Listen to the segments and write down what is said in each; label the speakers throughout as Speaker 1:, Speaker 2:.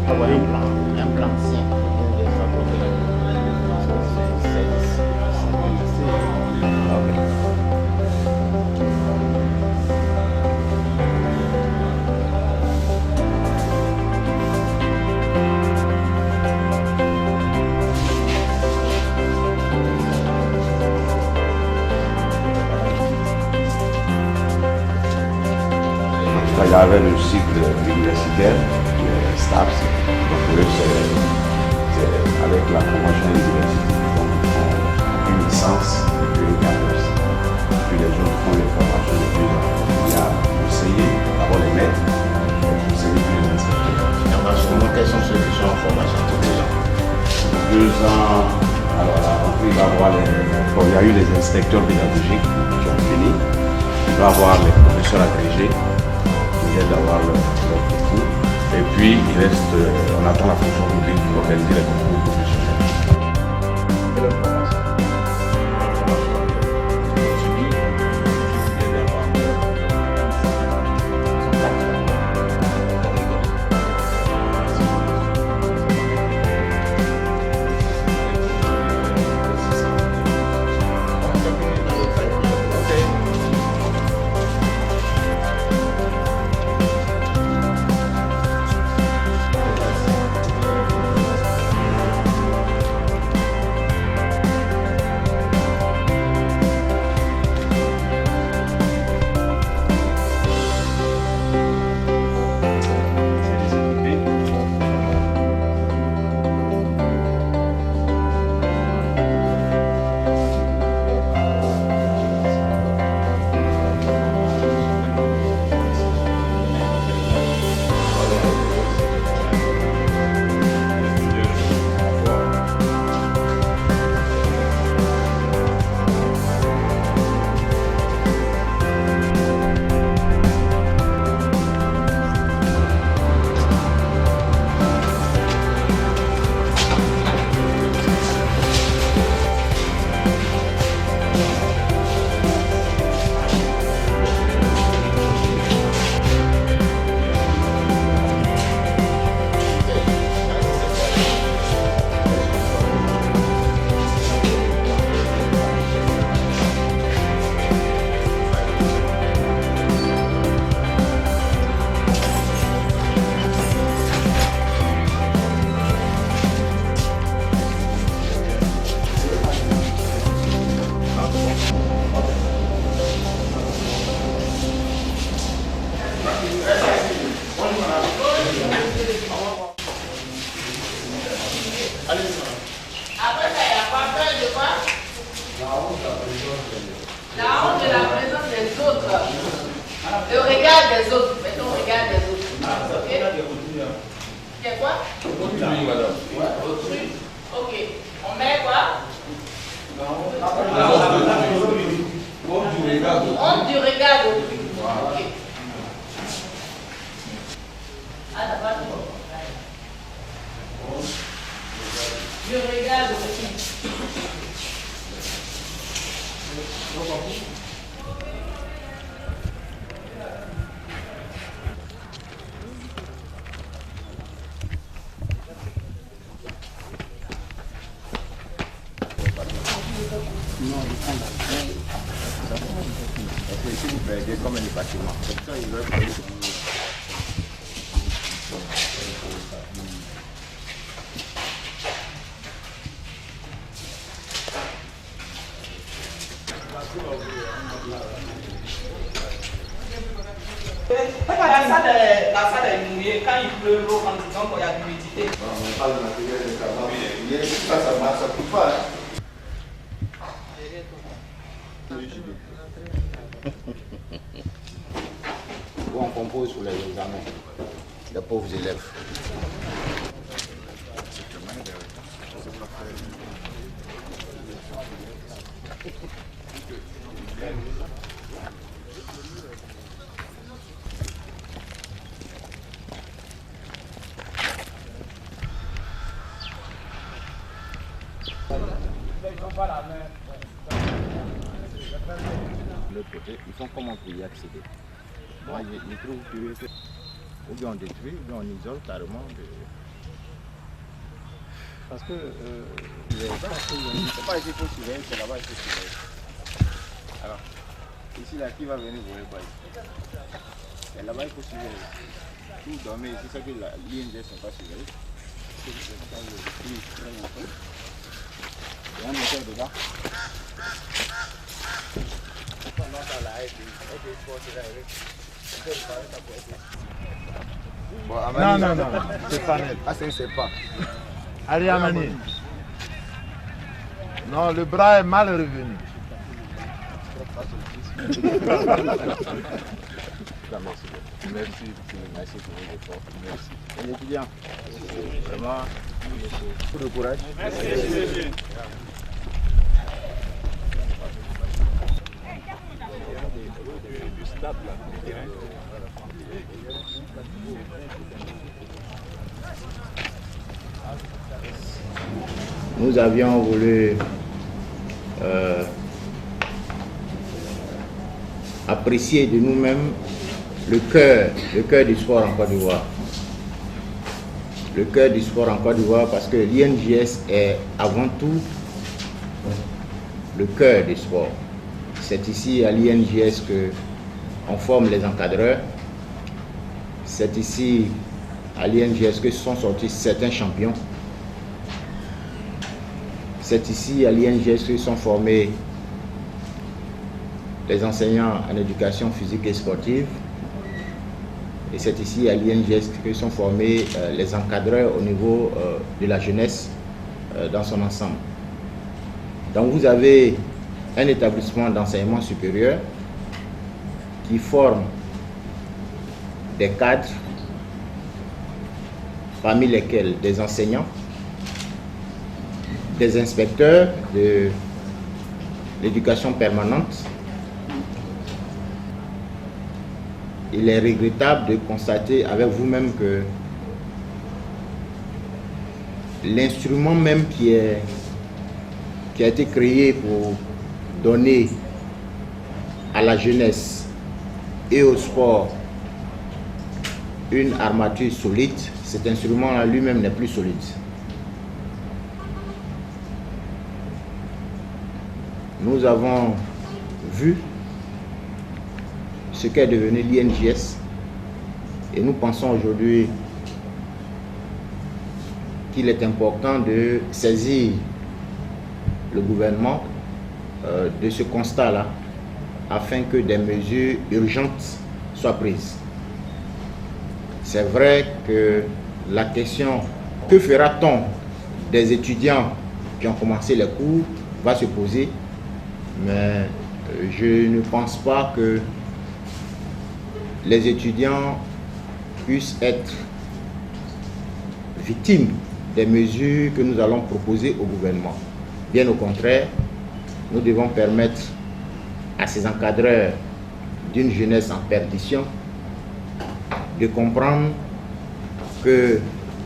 Speaker 1: avoir un plan ancien. Des travaux de
Speaker 2: il y avait le cycle universitaire, le STAPS, donc avec la convention universitaire, donc on une licence depuis une campus. Puis les autres font les formations de 2 ans. Il y a conseiller, d'abord les maîtres, les conseillers puis les inspecteurs.
Speaker 1: Et en assurant, quels sont ceux qui sont en formation tous les ans?
Speaker 2: 2 ans, alors là, il va y avoir bon, il y a eu les inspecteurs pédagogiques qui ont fini. Il va y avoir les professeurs agrégés qui viennent d'avoir leur concours. Et puis, il reste, on attend la fonction publique pour organiser les concours professionnels.
Speaker 3: Après ça, il n'y a pas peur de quoi? La honte de la présence des autres. Le regard des autres. Mettons le regard des autres. Ok? C'est quoi? Autrui. Ok. On met quoi? Honte du regard d'autrui. Ok. Ah, t'as pas tout. Je regarde aussi.
Speaker 1: Si vous perdez comme un bâtiment, comme ça, il va
Speaker 4: La salle est mouillée, quand il pleut, l'eau rentre, donc il y a de l'humidité.
Speaker 1: on parle de matériel de travail. Ça marche, ça ne coupe pas. Où on compose sur les examens, les pauvres élèves. De l'autre côté, ils font comment pour y accéder. Moi, je trouve que ou bien on détruit, ou bien on isole carrément
Speaker 5: Parce que
Speaker 1: C'est pas ici qu'il faut surveiller, c'est là-bas qu'il faut surveiller. Alors, ici, là, qui va venir vous réparer? Et là-bas, il faut surveiller. Vous dormez ici, c'est que l'ING ne sont pas surveillés. Il y a un moteur dedans. Bon, Amani,
Speaker 5: non, c'est pas net.
Speaker 1: Ah, c'est pas.
Speaker 5: Allez, Amani. Non, le bras est mal revenu.
Speaker 1: Merci pour vos efforts. Merci. Les étudiants, vraiment, beaucoup de courage. Merci.
Speaker 6: Nous avions voulu apprécier de nous-mêmes le cœur du sport en Côte d'Ivoire. Le cœur du sport en Côte d'Ivoire parce que l'INJS est avant tout le cœur du sport. C'est ici à l'INJS qu'on forme les encadreurs. C'est ici à l'INJS que sont sortis certains champions. C'est ici à l'INJS que sont formés les enseignants en éducation physique et sportive. Et c'est ici à l'INJS que sont formés les encadreurs au niveau de la jeunesse dans son ensemble. Donc vous avez un établissement d'enseignement supérieur qui forme des cadres, parmi lesquels des enseignants, des inspecteurs de l'éducation permanente. Il est regrettable de constater avec vous-même que l'instrument même qui a été créé pour donner à la jeunesse et au sport une armature solide, cet instrument lui-même n'est plus solide. Nous avons vu ce qu'est devenu l'INJS et nous pensons aujourd'hui qu'il est important de saisir le gouvernement de ce constat-là afin que des mesures urgentes soient prises. C'est vrai que la question « que fera-t-on des étudiants qui ont commencé les cours ?» va se poser, mais je ne pense pas que les étudiants puissent être victimes des mesures que nous allons proposer au gouvernement. Bien au contraire, nous devons permettre à ces encadreurs d'une jeunesse en perdition de comprendre que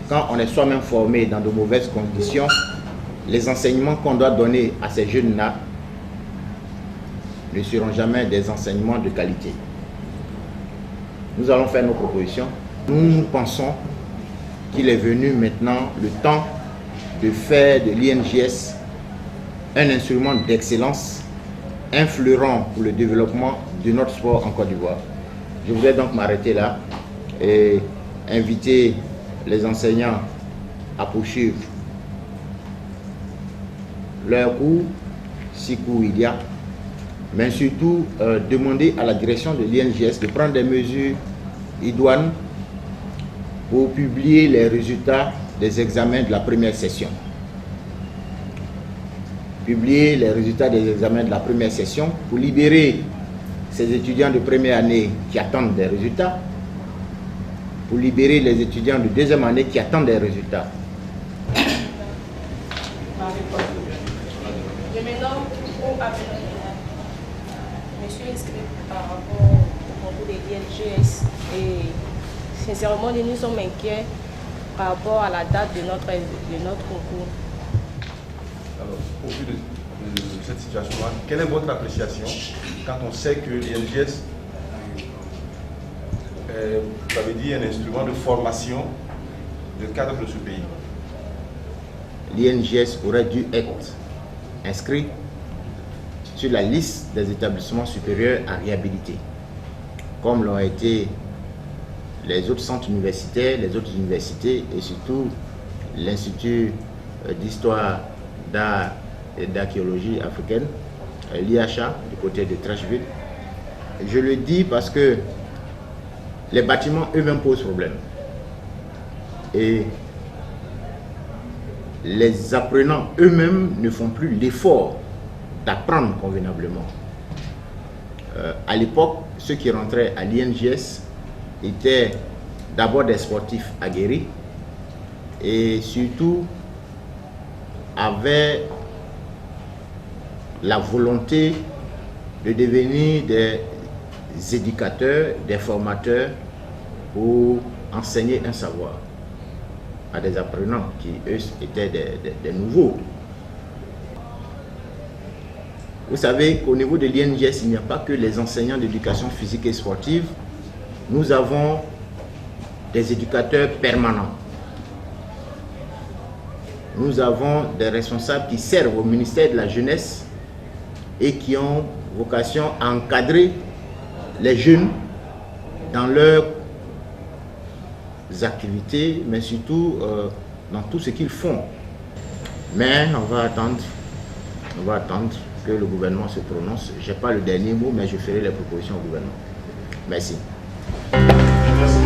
Speaker 6: quand on est soi-même formé dans de mauvaises conditions, les enseignements qu'on doit donner à ces jeunes-là ne seront jamais des enseignements de qualité. Nous allons faire nos propositions. Nous pensons qu'il est venu maintenant le temps de faire de l'INJS un instrument d'excellence, un fleuron pour le développement de notre sport en Côte d'Ivoire. Je voudrais donc m'arrêter là et inviter les enseignants à poursuivre leur cours, si cours il y a, mais surtout demander à la direction de l'INJS de prendre des mesures idoines pour publier les résultats des examens de la première session. Publier les résultats des examens de la première session pour libérer ces étudiants de première année qui attendent des résultats, pour libérer les étudiants de deuxième année qui attendent des résultats.
Speaker 3: Je me nomme Monsieur inscrit par rapport au concours des INJS et sincèrement nous sommes inquiets par rapport à la date de notre concours.
Speaker 7: Alors, au vu de cette situation-là, quelle est votre appréciation quand on sait que l'INJS est, vous avez dit, un instrument de formation de cadres de ce pays?
Speaker 6: l'INJS aurait dû être inscrit sur la liste des établissements supérieurs à réhabiliter, comme l'ont été les autres centres universitaires, les autres universités et surtout l'Institut d'histoire, d'art et d'archéologie africaine, l'IHA, du côté de Trècheville. Je le dis parce que les bâtiments eux-mêmes posent problème. Et les apprenants eux-mêmes ne font plus l'effort d'apprendre convenablement. À l'époque, ceux qui rentraient à l'INJS étaient d'abord des sportifs aguerris et surtout avaient la volonté de devenir des éducateurs, des formateurs pour enseigner un savoir à des apprenants qui, eux, étaient des nouveaux. Vous savez qu'au niveau de l'INJS, il n'y a pas que les enseignants d'éducation physique et sportive. Nous avons des éducateurs permanents. Nous avons des responsables qui servent au ministère de la Jeunesse et qui ont vocation à encadrer les jeunes dans leurs activités, mais surtout dans tout ce qu'ils font. Mais on va attendre que le gouvernement se prononce. Je n'ai pas le dernier mot, mais je ferai les propositions au gouvernement. Merci.
Speaker 2: Merci.